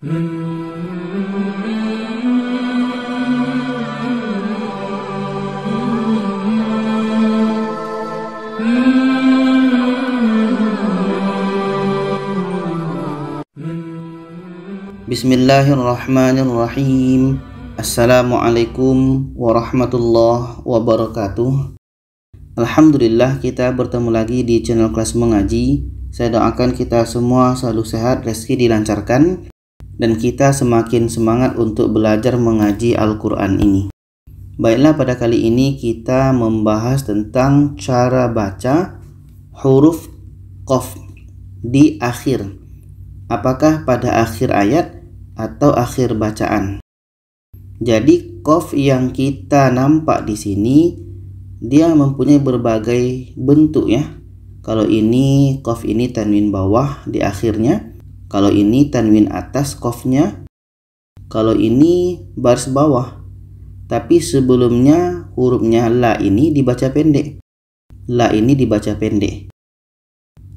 Bismillahirrahmanirrahim. Assalamualaikum warahmatullahi wabarakatuh. Alhamdulillah, kita bertemu lagi di channel Kelas Mengaji. Saya doakan kita semua selalu sehat, rezeki dilancarkan, dan kita semakin semangat untuk belajar mengaji Al-Quran ini. Baiklah, pada kali ini kita membahas tentang cara baca huruf qaf di akhir. Apakah pada akhir ayat atau akhir bacaan? Jadi qaf yang kita nampak di sini dia mempunyai berbagai bentuk ya. Kalau ini qaf ini tanwin bawah di akhirnya, kalau ini tanwin atas qafnya, kalau ini baris bawah. Tapi sebelumnya hurufnya la ini dibaca pendek. La ini dibaca pendek.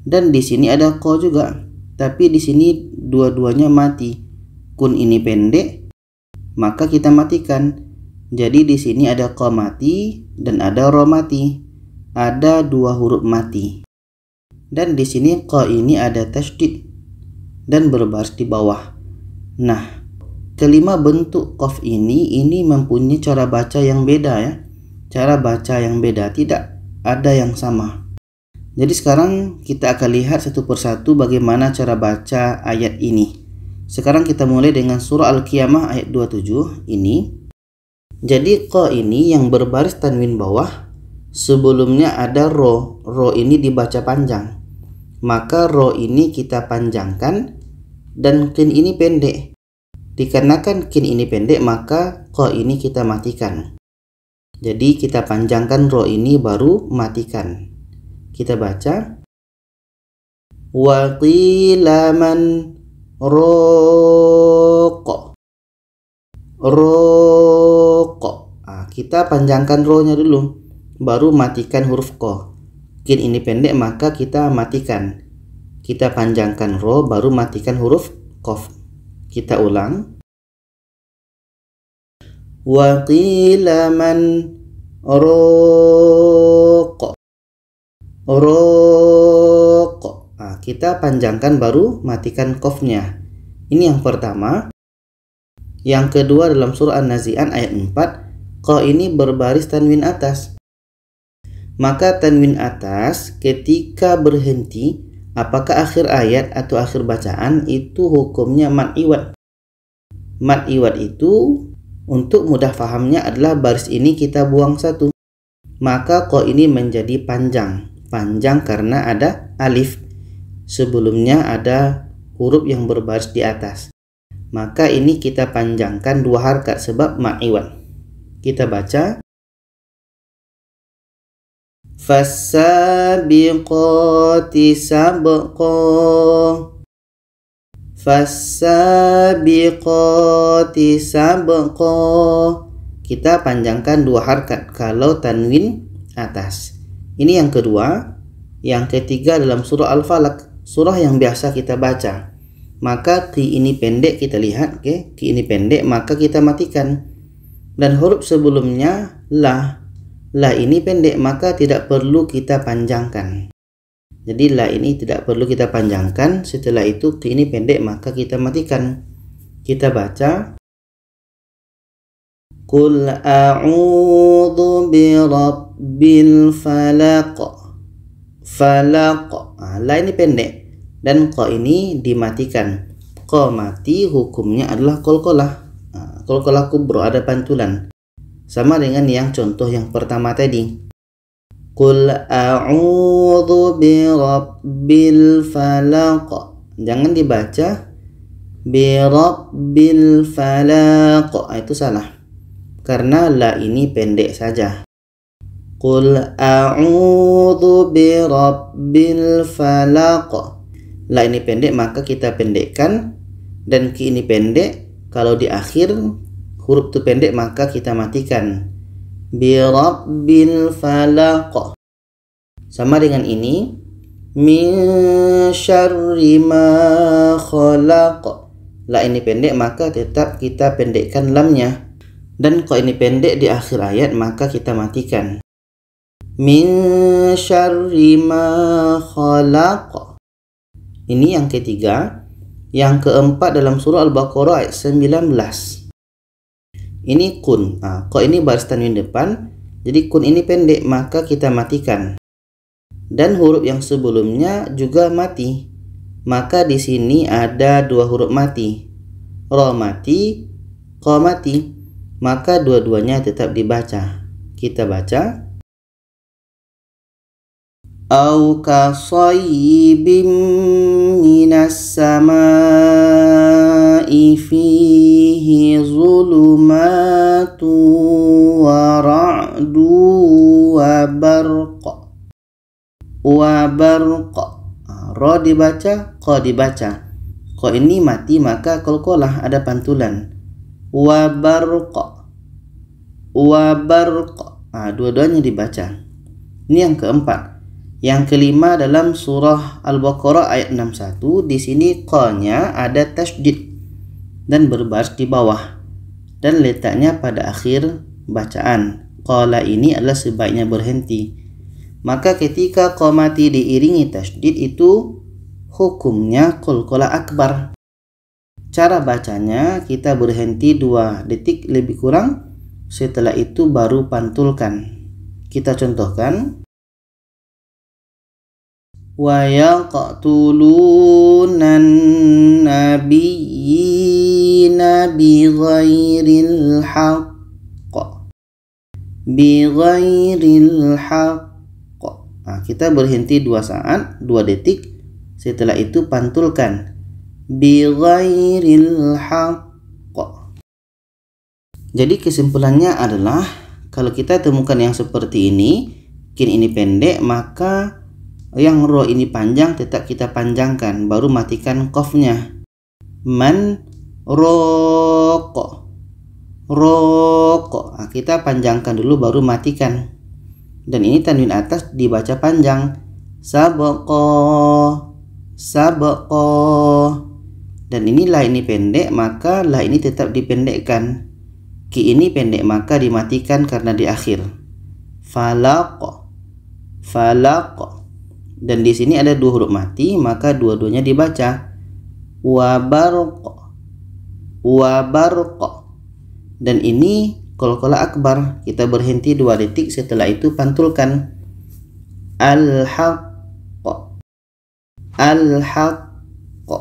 Dan di sini ada qa juga. Tapi di sini dua-duanya mati. Kun ini pendek, maka kita matikan. Jadi di sini ada qa mati dan ada ro mati. Ada dua huruf mati. Dan di sini qa ini ada tasydid dan berbaris di bawah. Nah, kelima bentuk qaf ini mempunyai cara baca yang beda ya. Cara baca yang beda, tidak ada yang sama. Jadi sekarang kita akan lihat satu persatu bagaimana cara baca ayat ini. Sekarang kita mulai dengan surah Al-Qiyamah ayat 27 ini. Jadi qa ini yang berbaris tanwin bawah, sebelumnya ada ro. Ro ini dibaca panjang. Maka ro ini kita panjangkan dan kin ini pendek. Dikarenakan kin ini pendek, maka qa ini kita matikan. Jadi kita panjangkan ro ini baru matikan. Kita baca wa qila man raq. Kita panjangkan ro-nya dulu, baru matikan huruf qa. Kin ini pendek, maka kita matikan. Kita panjangkan ro, baru matikan huruf qaf. Kita ulang. Wa qila man raq. Kita panjangkan baru matikan qafnya. Ini yang pertama. Yang kedua dalam surah An-Nazi'at ayat 4, qa ini berbaris tanwin atas. Maka tanwin atas ketika berhenti, apakah akhir ayat atau akhir bacaan, itu hukumnya mad iwad. Mad iwad itu untuk mudah fahamnya adalah baris ini kita buang satu. Maka qa ini menjadi panjang. Panjang karena ada alif. Sebelumnya ada huruf yang berbaris di atas. Maka ini kita panjangkan dua harakat sebab mad iwad. Kita baca Fassabiqati sabqa. Fassabiqati sabqa. Kita panjangkan dua harakat kalau tanwin atas. Ini yang kedua. Yang ketiga dalam surah Al-Falaq, surah yang biasa kita baca. Maka qi ini pendek, kita lihat qi ini pendek, maka kita matikan. Dan huruf sebelumnya la ini pendek, maka tidak perlu kita panjangkan. Jadi la ini tidak perlu kita panjangkan. Setelah itu qi ini pendek, maka kita matikan. Kita baca Qul a'udzu birabbil falaq. La ini pendek dan qa ini dimatikan. Qa mati hukumnya adalah qalqalah. Qalqalah kubro, ada pantulan. Sama dengan yang contoh yang pertama tadi. Qul a'udzu birabbil falaq. Jangan dibaca birabbil falaq. Itu salah. Karena la ini pendek saja. Qul a'udzu birabbil falaq. La ini pendek, maka kita pendekkan. Dan ki ini pendek, kalau di akhir huruf itu pendek, maka kita matikan. Birabbil falaq. Sama dengan ini. Min syarri ma khalaq. La ini pendek maka tetap kita pendekkan lamnya. Dan kalau ini pendek di akhir ayat maka kita matikan. Min syarri ma khalaq. Ini yang ketiga. Yang keempat dalam surah Al-Baqarah ayat 19. Ini kun. Kalau ini baris tanwin depan, jadi kun ini pendek maka kita matikan. Dan huruf yang sebelumnya juga mati. Maka di sini ada dua huruf mati. Ra mati, qa mati. Maka dua-duanya tetap dibaca. Kita baca. Au kasayyibim minas samaa'i fihi zulumatu wa ra'du wa barq. Wa barq. Ra dibaca, qa dibaca. Qa ini mati maka qalqalah, ada pantulan. Wa barq. Wa barq. Dua-duanya dibaca. Ini yang keempat. Yang kelima dalam surah Al-Baqarah ayat 61, di sini qa-nya ada tasydid dan berbaris di bawah dan letaknya pada akhir bacaan. Qala ini adalah sebaiknya berhenti. Maka ketika qa mati diiringi tasydid itu hukumnya qalqalah akbar. Cara bacanya kita berhenti 2 detik lebih kurang, setelah itu baru pantulkan. Kita contohkan. Wa yaqtulunan nabiyyina bighairil haqq. Bighairil haqq. Kita berhenti 2 saat, 2 detik. Setelah itu pantulkan. Bighairil haqq. Jadi kesimpulannya adalah kalau kita temukan yang seperti ini, kin ini pendek, maka yang ro ini panjang tetap kita panjangkan, baru matikan qafnya. Man roko. Roko. Kita panjangkan dulu baru matikan. Dan ini tanwin atas dibaca panjang. Sabaqa. Sabaqa. Dan ini la ini pendek maka la ini tetap dipendekkan. Ki ini pendek maka dimatikan karena di akhir. Falaq. Falaq. Dan di sini ada 2 huruf mati maka dua-duanya dibaca. Wa barq. Wa barq. Dan ini qalqalah akbar, kita berhenti 2 detik, setelah itu pantulkan. Al-haqq. Al-haqq.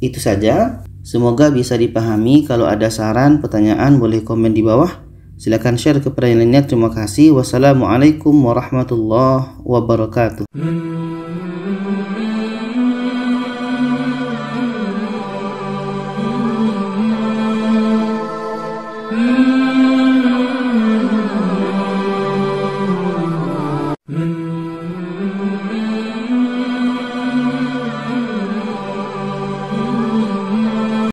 Itu saja. Semoga bisa dipahami. Kalau ada saran, pertanyaan boleh komen di bawah. Silakan share kepada yang lainnya. Terima kasih. Wassalamualaikum warahmatullahi wabarakatuh.